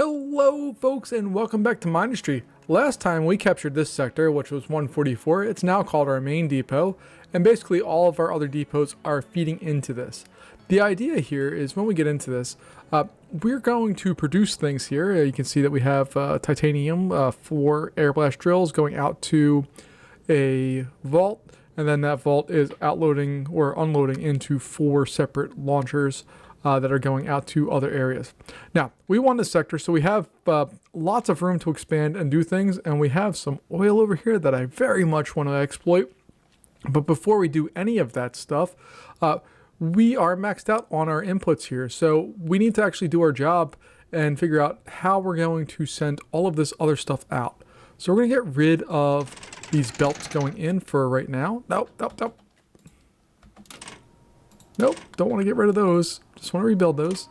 Hello folks and welcome back to Mindustry. Last time we captured this sector, which was 144. It's now called our main depot, and basically all of our other depots are feeding into this. The idea here is when we get into this, we're going to produce things here. You can see that we have titanium for air blast drills going out to a vault, and then that vault is outloading or unloading into 4 separate launchers that are going out to other areas. Now, we won this sector, so we have lots of room to expand and do things, and we have some oil over here that I very much want to exploit. But before we do any of that stuff, we are maxed out on our inputs here, so we need to actually do our job and figure out how we're going to send all of this other stuff out. So we're going to get rid of these belts going in for right now. Nope. Nope, don't want to get rid of those. Just want to rebuild those.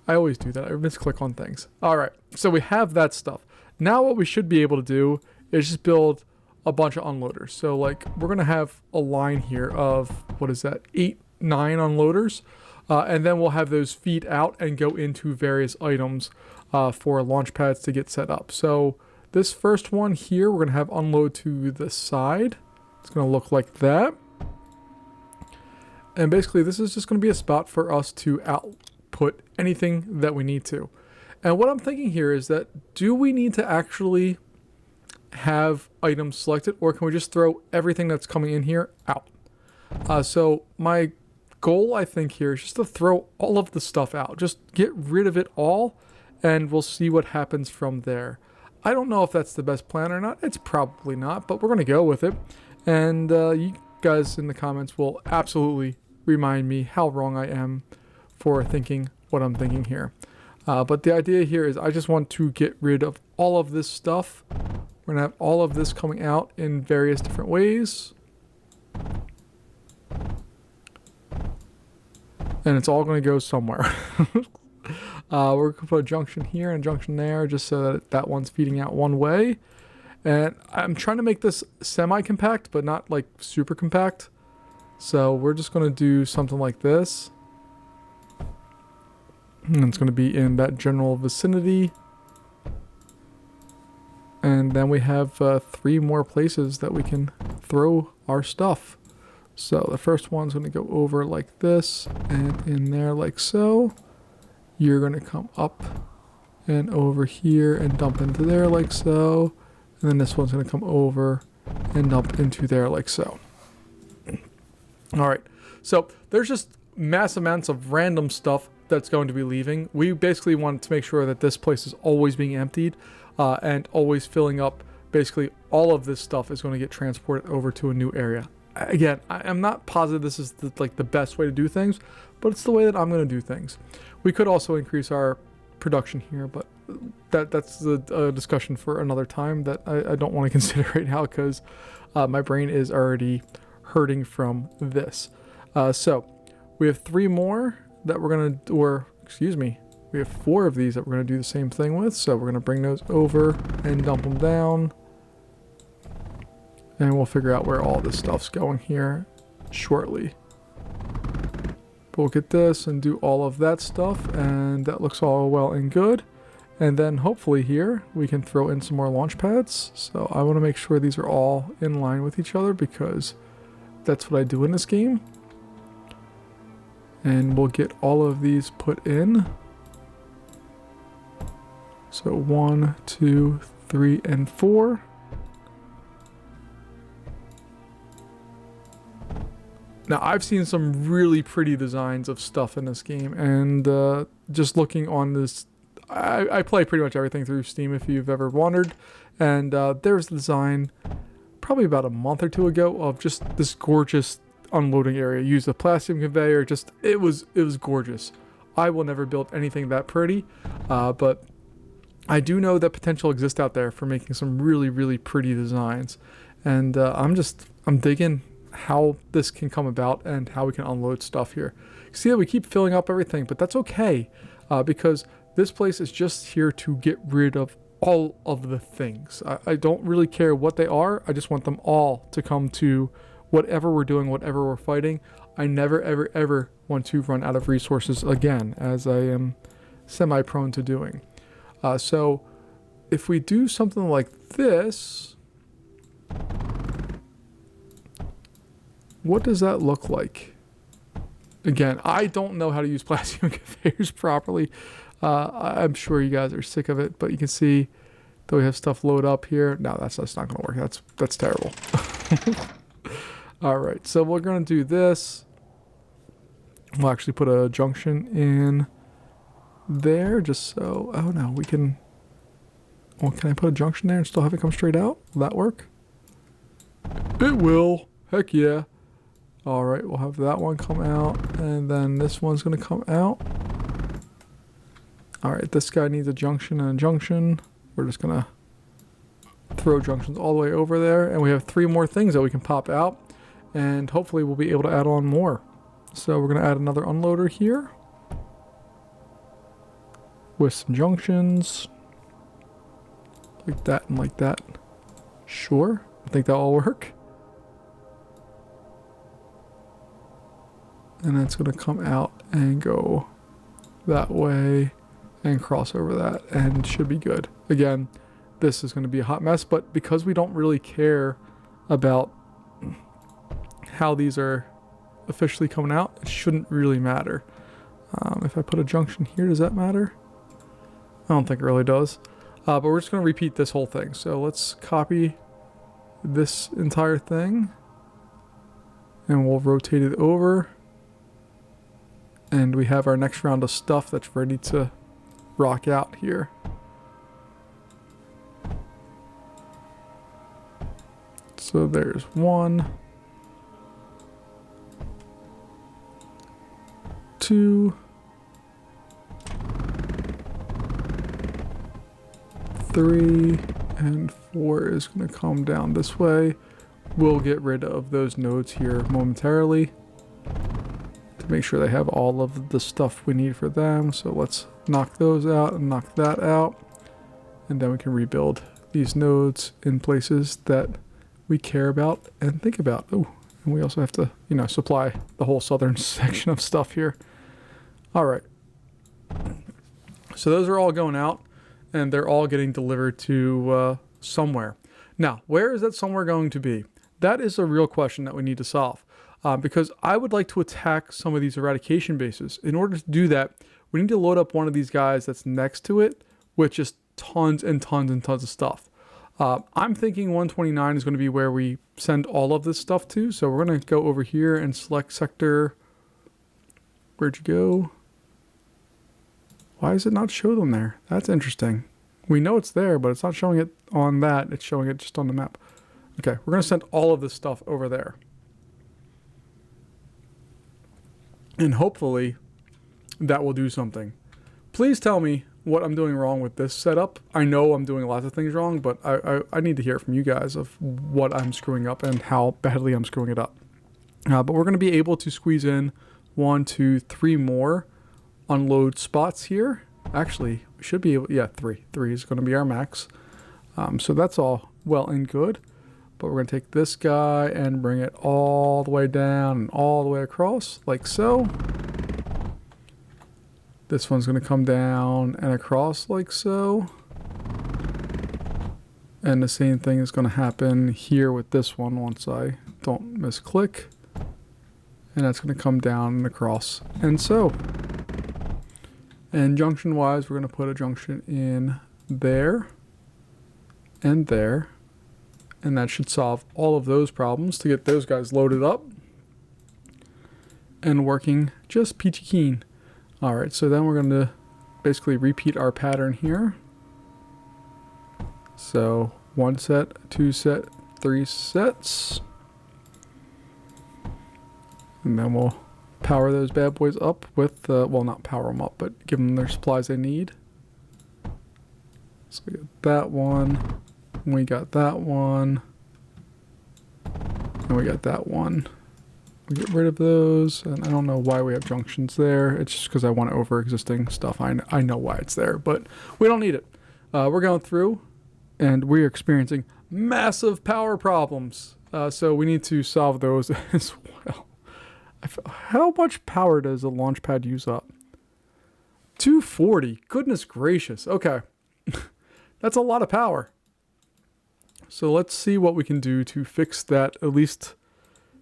I always do that. I misclick on things. All right, so we have that stuff. Now what we should be able to do is just build a bunch of unloaders. So like we're going to have a line here of, what is that, 8, 9 unloaders. And then we'll have those feed out and go into various items for launch pads to get set up. So this first one here, we're going to have unload to the side. It's going to look like that. And basically this is just going to be a spot for us to output anything that we need to. And what I'm thinking here is that, do we need to actually have items selected, or can we just throw everything that's coming in here out? So my goal, I think, here is just to throw all of the stuff out. Just get rid of it all, and we'll see what happens from there. I don't know if that's the best plan or not. It's probably not, but we're going to go with it. And you guys in the comments will absolutely remind me how wrong I am for thinking what I'm thinking here. But the idea here is I just want to get rid of all of this stuff. We're going to have all of this coming out in various different ways. And it's all going to go somewhere. We're going to put a junction here and a junction there just so that that one's feeding out one way. And I'm trying to make this semi-compact, but not like super compact. So we're just going to do something like this. And it's going to be in that general vicinity. And then we have 3 more places that we can throw our stuff. So the first one's going to go over like this and in there like so. You're going to come up and over here and dump into there like so. And then this one's going to come over and dump into there like so. All right, so there's just mass amounts of random stuff that's going to be leaving. We basically want to make sure that this place is always being emptied and always filling up. Basically, all of this stuff is going to get transported over to a new area. Again, I'm not positive this is the best way to do things, but it's the way that I'm going to do things. We could also increase our production here, but that's a discussion for another time that I don't want to consider right now, because my brain is already hurting from this. So we have 3 more that we're going to, or excuse me, we have 4 of these that we're going to do the same thing with. So we're going to bring those over and dump them down. And we'll figure out where all this stuff's going here shortly. But we'll get this and do all of that stuff, and that looks all well and good. And then hopefully here we can throw in some more launch pads. So I want to make sure these are all in line with each other, because that's what I do in this game. And we'll get all of these put in. So 1, 2, 3, and 4. Now, I've seen some really pretty designs of stuff in this game, and just looking on this, I play pretty much everything through Steam if you've ever wondered, and there's the design probably about a month or 2 ago of just this gorgeous unloading area. Use a plastic conveyor, just it was gorgeous. I will never build anything that pretty, but I do know that potential exists out there for making some really, really pretty designs, and I'm digging how this can come about and how we can unload stuff here. See that we keep filling up everything, but that's okay, because this place is just here to get rid of all of the things. I don't really care what they are. I just want them all to come to whatever we're doing, whatever we're fighting. I never, ever, ever want to run out of resources again, as I am semi-prone to doing. So if we do something like this, what does that look like? Again, I don't know how to use plastic conveyors properly. I'm sure you guys are sick of it, but you can see that we have stuff load up here. No, that's not going to work. That's terrible. All right, so we're going to do this. We'll actually put a junction in there just so, oh no, we can, well, can I put a junction there and still have it come straight out? Will that work? It will. Heck yeah. All right, we'll have that one come out, and then this one's going to come out. All right, this guy needs a junction and a junction. We're just going to throw junctions all the way over there, and we have 3 more things that we can pop out, and hopefully we'll be able to add on more. So we're going to add another unloader here with some junctions like that and like that. Sure, I think that'll work. And that's going to come out and go that way and cross over that, and should be good. Again, this is going to be a hot mess, but because we don't really care about how these are officially coming out, it shouldn't really matter. If I put a junction here, does that matter? I don't think it really does. But we're just going to repeat this whole thing. So let's copy this entire thing, and we'll rotate it over. And we have our next round of stuff that's ready to rock out here. So there's 1, 2, 3, and 4 is going to come down this way. We'll get rid of those nodes here momentarily to make sure they have all of the stuff we need for them. So let's knock those out and knock that out, and then we can rebuild these nodes in places that we care about and think about. Oh, and we also have to, you know, supply the whole southern section of stuff here. All right. So those are all going out, and they're all getting delivered to somewhere. Now, where is that somewhere going to be? That is a real question that we need to solve. Because I would like to attack some of these eradication bases. In order to do that, we need to load up one of these guys that's next to it with just tons and tons and tons of stuff. I'm thinking 129 is going to be where we send all of this stuff to. So we're going to go over here and select sector. Where'd you go? Why does it not show them there? That's interesting. We know it's there, but it's not showing it on that. It's showing it just on the map. Okay, we're going to send all of this stuff over there. And hopefully that will do something. Please tell me what I'm doing wrong with this setup. I know I'm doing lots of things wrong, but I need to hear from you guys of what I'm screwing up and how badly I'm screwing it up. But we're going to be able to squeeze in 1, 2, 3 more unload spots here. Actually, we should be able, yeah, 3. 3 is going to be our max. So that's all well and good. But we're going to take this guy and bring it all the way down and all the way across, like so. This one's going to come down and across like so. And the same thing is going to happen here with this one once I don't misclick. And that's going to come down and across. And so. And junction-wise, we're going to put a junction in there and there. And that should solve all of those problems to get those guys loaded up and working just peachy keen. All right, so then we're going to basically repeat our pattern here. So 1 set, 2 set, 3 sets. And then we'll power those bad boys up with, well, not power them up, but give them their supplies they need. So we got that one. We got that one. And we got that one. We get rid of those. And I don't know why we have junctions there. It's just because I want over existing stuff. I know why it's there, but we don't need it. We're going through and we're experiencing massive power problems. So we need to solve those as well. How much power does a launch pad use up? 240. Goodness gracious. Okay. That's a lot of power. So let's see what we can do to fix that, at least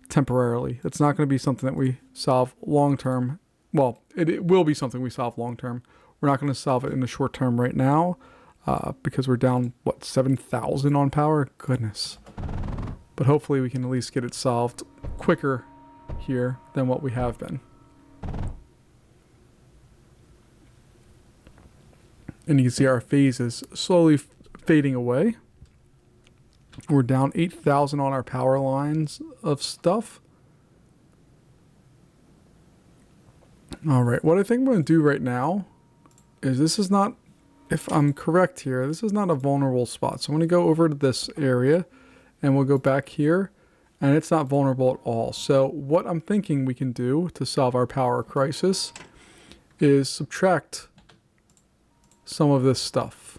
temporarily. It's not going to be something that we solve long term. Well, it will be something we solve long term. We're not going to solve it in the short term right now because we're down, what, 7,000 on power? Goodness. But hopefully we can at least get it solved quicker here than what we have been. And you can see our phase is slowly fading away. We're down 8,000 on our power lines of stuff. All right, what I think I'm going to do right now is this is not, if I'm correct here, this is not a vulnerable spot. So I'm going to go over to this area and we'll go back here and it's not vulnerable at all. So what I'm thinking we can do to solve our power crisis is subtract some of this stuff.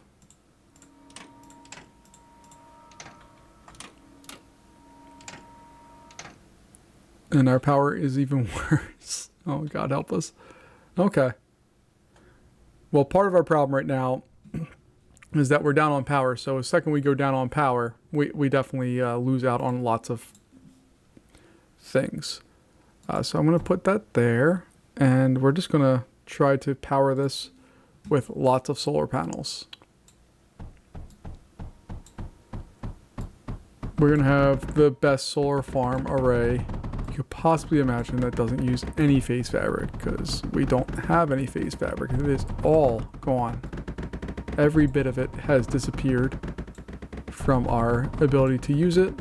And our power is even worse. Oh, God help us. Okay. Well, part of our problem right now is that we're down on power. So the second we go down on power, we definitely lose out on lots of things. So I'm going to put that there. And we're just going to try to power this with lots of solar panels. We're going to have the best solar farm array you could possibly imagine that doesn't use any phase fabric, because we don't have any phase fabric. It is all gone. Every bit of it has disappeared from our ability to use it,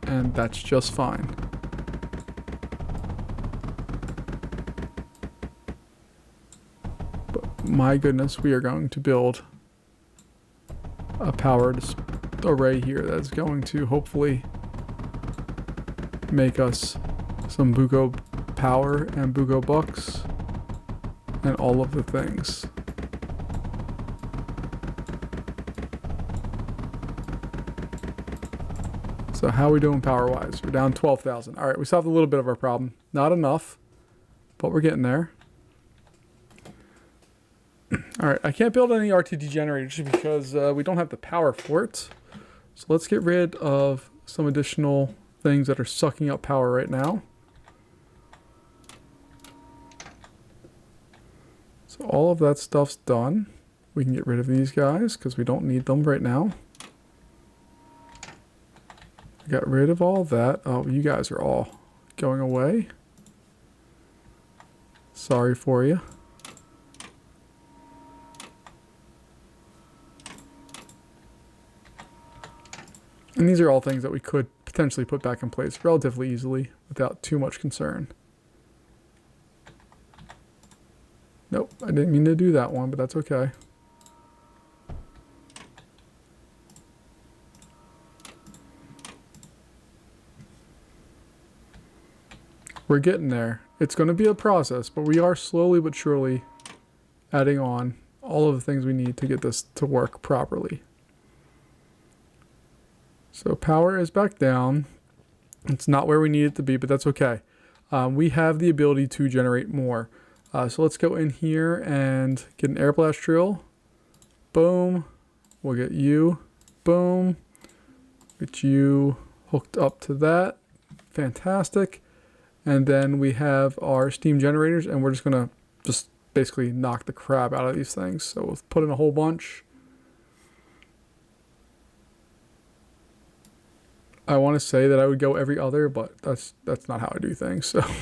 and that's just fine. But my goodness, we are going to build a powered array here that's going to hopefully make us some Buko power and Buko bucks and all of the things. So how are we doing power wise? We're down 12,000. All right, we solved a little bit of our problem. Not enough, but we're getting there. All right, I can't build any RTD generators because we don't have the power for it. So let's get rid of some additional things that are sucking up power right now. So all of that stuff's done. We can get rid of these guys because we don't need them right now. We got rid of all that. Oh, you guys are all going away. Sorry for you. And these are all things that we could potentially put back in place relatively easily without too much concern. Nope, I didn't mean to do that one, but that's okay. We're getting there. It's going to be a process, but we are slowly but surely adding on all of the things we need to get this to work properly. So power is back down. It's not where we need it to be, but that's okay. We have the ability to generate more. So let's go in here and get an air blast drill. Boom. We'll get you. Boom. Get you hooked up to that. Fantastic. And then we have our steam generators, and we're just going to just basically knock the crap out of these things. So we'll put in a whole bunch. I want to say that I would go every other, but that's not how I do things. So I'm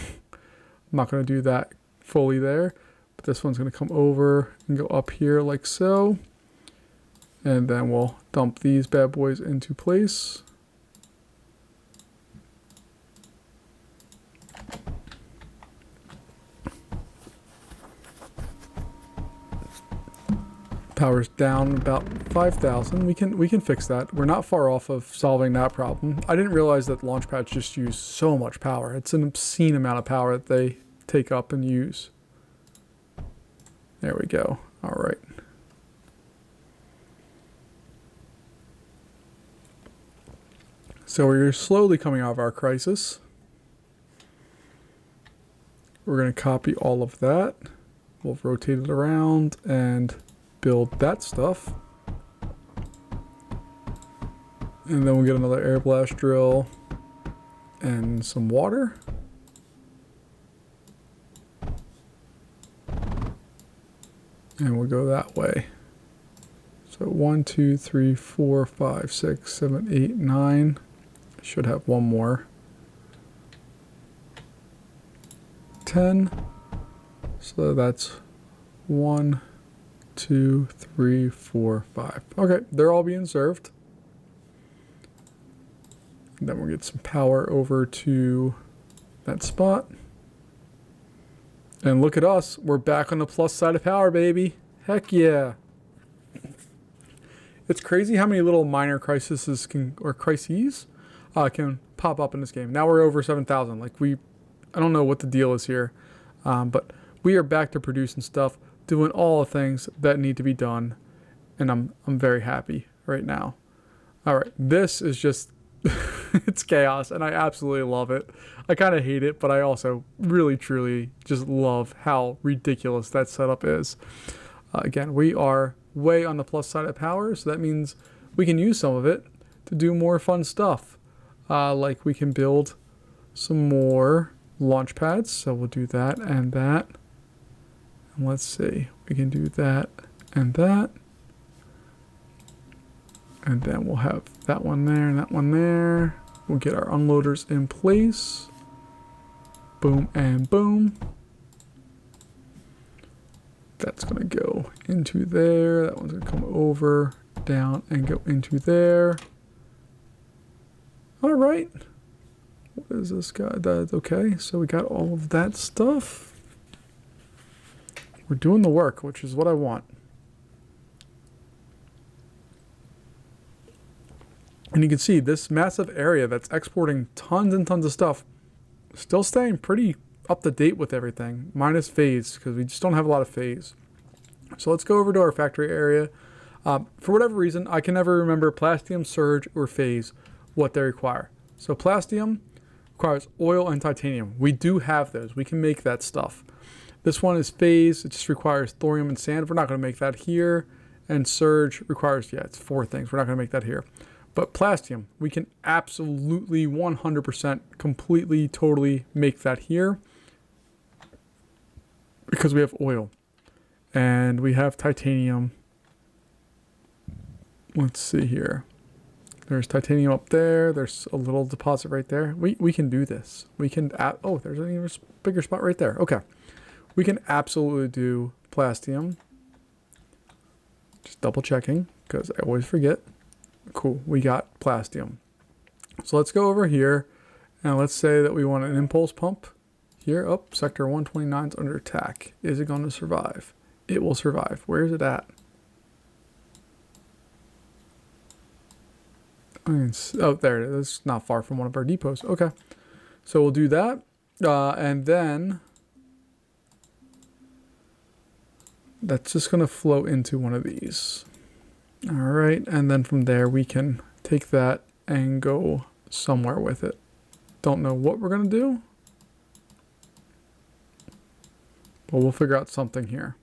not going to do that fully there. But this one's going to come over and go up here like so. And then we'll dump these bad boys into place. Power's down about 5,000. We can fix that. We're not far off of solving that problem. I didn't realize that launch pads just use so much power. It's an obscene amount of power that they take up and use. There we go. All right. So we're slowly coming out of our crisis. We're going to copy all of that. We'll rotate it around and build that stuff. And then we'll get another air blast drill and some water. And we'll go that way. So 1, 2, 3, 4, 5, 6, 7, 8, 9. I should have one more. 10. So that's 1, 2, 3, 4, 5. Okay, they're all being served. And then we'll get some power over to that spot. And look at us. We're back on the plus side of power, baby. Heck yeah. It's crazy how many little minor crises can pop up in this game. Now we're over 7,000. Like I don't know what the deal is here. But we are back to producing stuff, doing all the things that need to be done. And I'm very happy right now. All right. This is just... it's chaos, and I absolutely love it. I kind of hate it, but I also really, truly just love how ridiculous that setup is. Again, we are way on the plus side of power, so that means we can use some of it to do more fun stuff. Like we can build some more launch pads, so we'll do that and that. And let's see, we can do that and that. And then we'll have that one there and that one there. We'll get our unloaders in place. Boom and boom. That's going to go into there. That one's going to come over, down, and go into there. All right. What is this guy? That's okay. So we got all of that stuff. We're doing the work, which is what I want. And you can see this massive area that's exporting tons and tons of stuff, still staying pretty up to date with everything, minus phase, because we just don't have a lot of phase. So let's go over to our factory area. For whatever reason, I can never remember Plastium, Surge, or Phase, what they require. So Plastium requires oil and titanium. We do have those. We can make that stuff. This one is Phase. It just requires thorium and sand. We're not going to make that here. And Surge requires, yeah, it's 4 things. We're not going to make that here. But Plastium, we can absolutely 100% completely, totally make that here. Because we have oil. And we have titanium. Let's see here. There's titanium up there. There's a little deposit right there. We can do this. We can add, oh, there's an even bigger spot right there. Okay. We can absolutely do Plastium. Just double checking because I always forget. Cool. We got Plastium. So let's go over here and let's say that we want an impulse pump here. Oh, sector 129 is under attack. Is it going to survive? It will survive. Where is it at? Oh, there it is. It's not far from one of our depots. Okay. So we'll do that. And then that's just going to flow into one of these. All right. And then from there, we can take that and go somewhere with it. Don't know what we're going to do, but we'll figure out something here.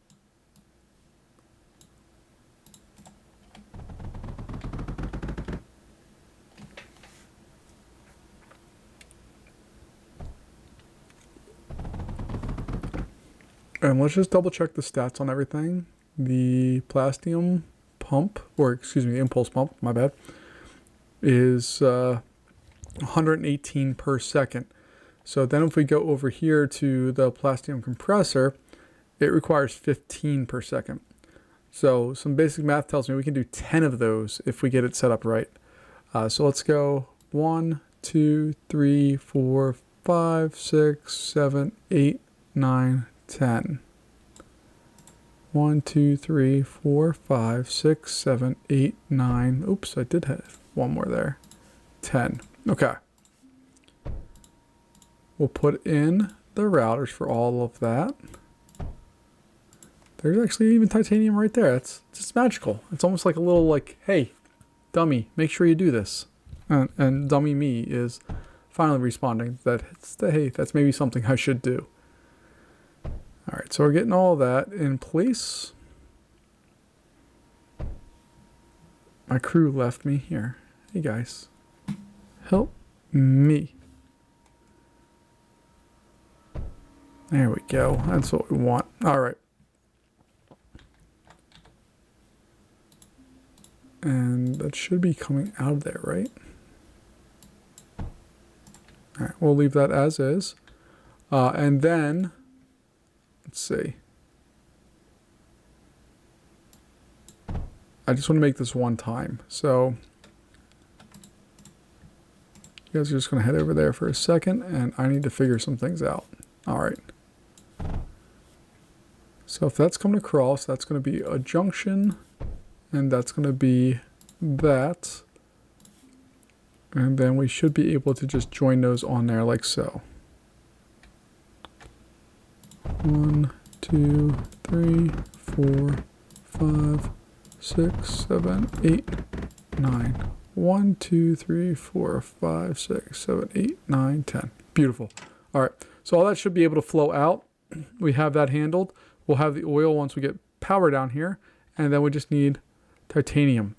And let's just double check the stats on everything. The Plastium pump, or excuse me, impulse pump, my bad, is 118 per second. So then if we go over here to the Plastium compressor, it requires 15 per second. So some basic math tells me we can do 10 of those if we get it set up right. So let's go 1, 2, 3, 4, 5, 6, 7, 8, 9, 10. 1, 2, 3, 4, 5, 6, 7, 8, 9. Oops, I did have one more there. 10. Okay. We'll put in the routers for all of that. There's actually even titanium right there. It's just magical. It's almost like a little like, hey, dummy, make sure you do this. And dummy me is finally responding that, hey, that's maybe something I should do. All right, so we're getting all that in place. My crew left me here. Hey guys, help me. There we go. That's what we want. All right. And that should be coming out of there, right? All right, we'll leave that as is. And then, let's see. I just want to make this one time. So you guys are just going to head over there for a second, and I need to figure some things out. All right. So if that's coming across, that's going to be a junction, and that's going to be that. And then we should be able to just join those on there like so. 1, 2, 3, 4, 5, 6, 7, 8, 9. 1, 2, 3, 4, 5, 6, 7, 8, 9, 10. Beautiful. All right. So all that should be able to flow out. We have that handled. We'll have the oil once we get power down here. And then we just need titanium.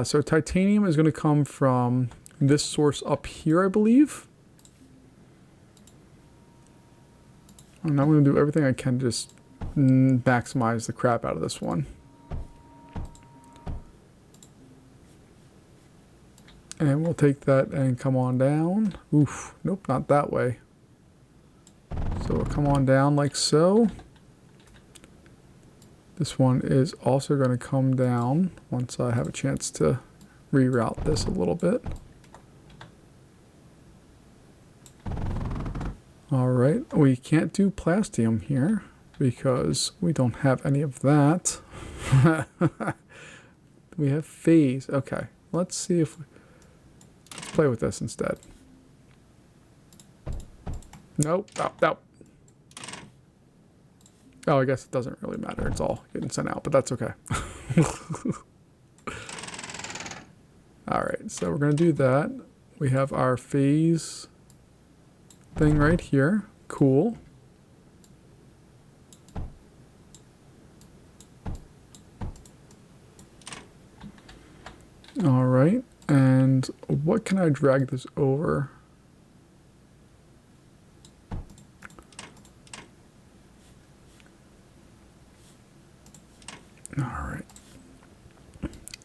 So titanium is going to come from this source up here, I believe. And I'm going to do everything I can to just maximize the crap out of this one. And we'll take that and come on down. Oof, nope, not that way. So we'll come on down like so. This one is also going to come down once I have a chance to reroute this a little bit. All right, we can't do plastium here because we don't have any of that. We have phase. Okay, let's see if let's play with this instead. Nope, nope. Oh, I guess it doesn't really matter. It's all getting sent out, but that's okay. All right, so we're going to do that. We have our phase thing right here. Cool. All right, and what can I drag this over? All right.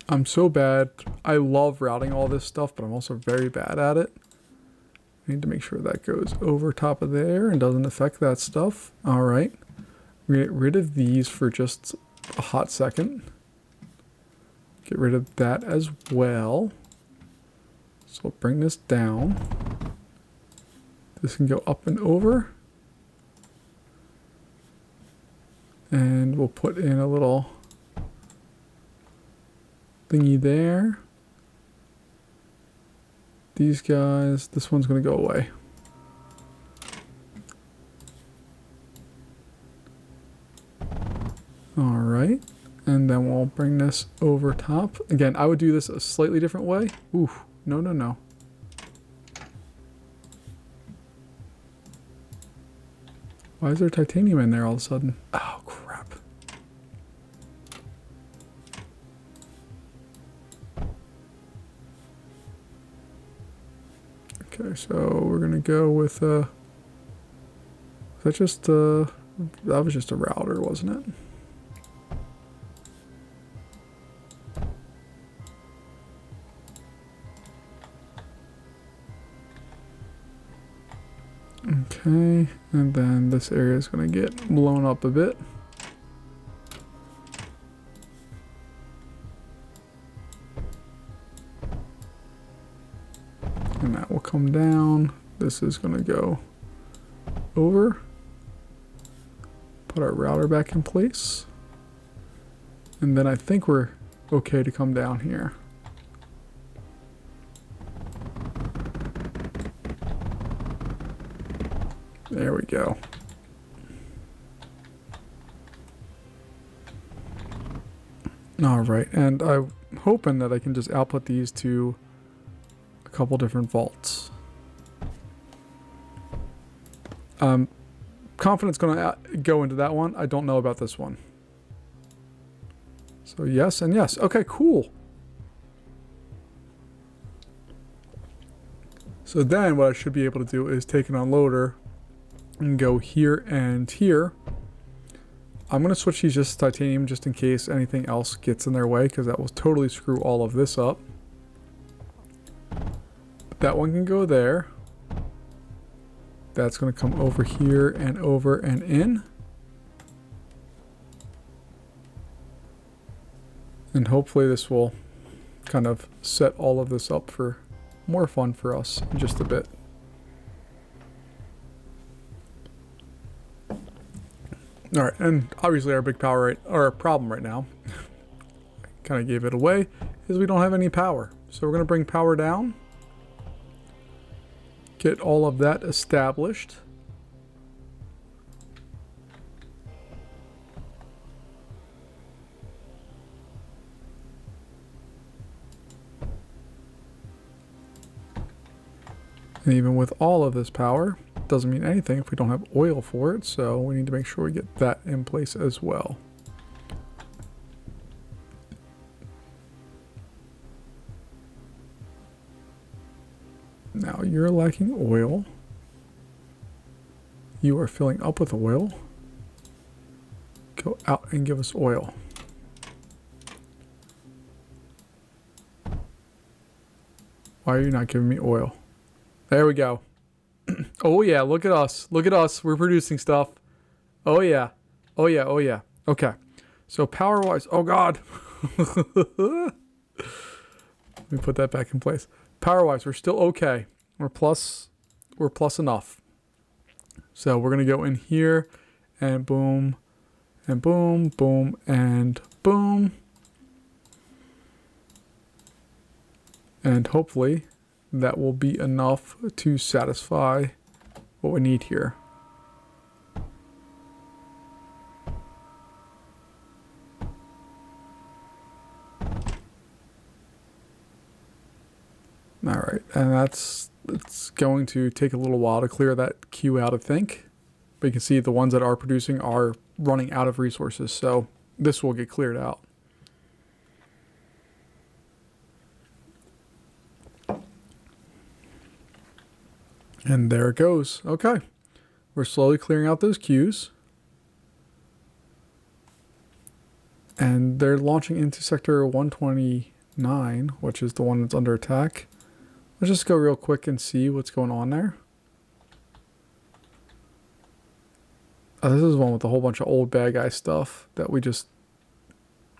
I'm so bad. I love routing all this stuff, but I'm also very bad at it. I need to make sure that goes over top of there and doesn't affect that stuff. All right. We get rid of these for just a hot second. Get rid of that as well. So we'll bring this down. This can go up and over. And we'll put in a little thingy there. These guys, this one's going to go away. All right, and then we'll bring this over top. Again, I would do this a slightly different way. Ooh, no, no, no. Why is there titanium in there all of a sudden? Oh, crap. Okay, so we're gonna go with that just that was just a router, wasn't it? Okay, and then this area is gonna get blown up a bit. And that will come down. This is going to go over. Put our router back in place. And then I think we're okay to come down here. There we go. All right, and I'm hoping that I can just output these to couple different vaults. confident it's going to go into that one. I don't know about this one. So yes and yes. Okay, cool. So then what I should be able to do is take an unloader and go here and here. I'm going to switch these just to titanium just in case anything else gets in their way, because that will totally screw all of this up. That one can go there. That's going to come over here and over and in. And hopefully this will kind of set all of this up for more fun for us in just a bit. All right, and obviously our big problem right now, kind of gave it away, is we don't have any power. So we're going to bring power down, get all of that established. And even with all of this power, doesn't mean anything if we don't have oil for it, so we need to make sure we get that in place as well. Now you're lacking oil. You are filling up with oil. Go out and give us oil. Why are you not giving me oil? There we go. Oh yeah, look at us. Look at us. We're producing stuff. Oh yeah. Oh yeah, oh yeah. Okay. So power-wise, oh god. Let me put that back in place. Power-wise, we're still okay. We're plus enough. So we're gonna go in here and boom, and boom, boom, and boom. And hopefully that will be enough to satisfy what we need here. All right, and it's going to take a little while to clear that queue out, I think. But you can see the ones that are producing are running out of resources, so this will get cleared out. And there it goes. Okay. We're slowly clearing out those queues. And they're launching into sector 129, which is the one that's under attack. Let's just go real quick and see what's going on there. Oh, this is one with a whole bunch of old bad guy stuff that we just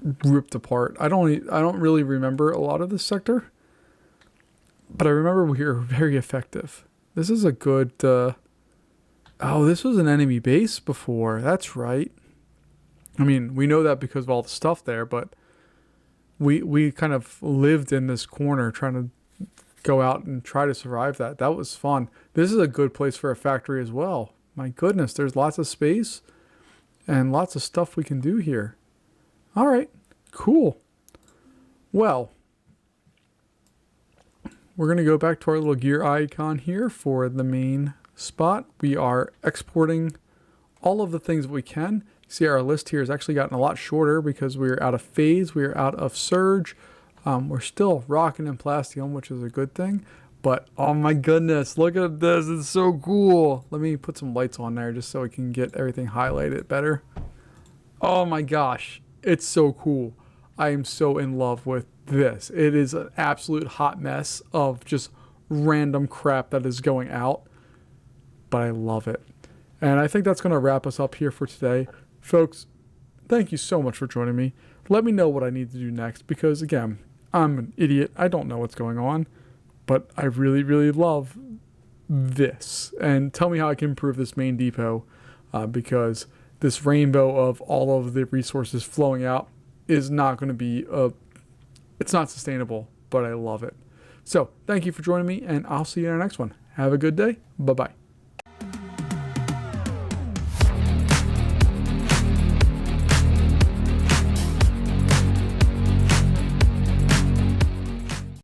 ripped apart. I don't really remember a lot of this sector, but I remember we were very effective. This is a good, oh, this was an enemy base before. That's right. I mean, we know that because of all the stuff there, but we kind of lived in this corner trying to go out and try to survive that. That was fun. This is a good place for a factory as well. My goodness, there's lots of space and lots of stuff we can do here. All right, cool. Well, we're going to go back to our little gear icon here for the main spot. We are exporting all of the things that we can. See, our list here has actually gotten a lot shorter because we're out of phase, we're out of surge. We're still rocking in Plasti, which is a good thing. But, oh my goodness, look at this. It's so cool. Let me put some lights on there just so we can get everything highlighted better. Oh my gosh, it's so cool. I am so in love with this. It is an absolute hot mess of just random crap that is going out, but I love it. And I think that's going to wrap us up here for today. Folks, thank you so much for joining me. Let me know what I need to do next because, again, I'm an idiot. I don't know what's going on, but I really, really love this. And tell me how I can improve this main depot because this rainbow of all of the resources flowing out is not going to be it's not sustainable, but I love it. So thank you for joining me, and I'll see you in our next one. Have a good day. Bye-bye.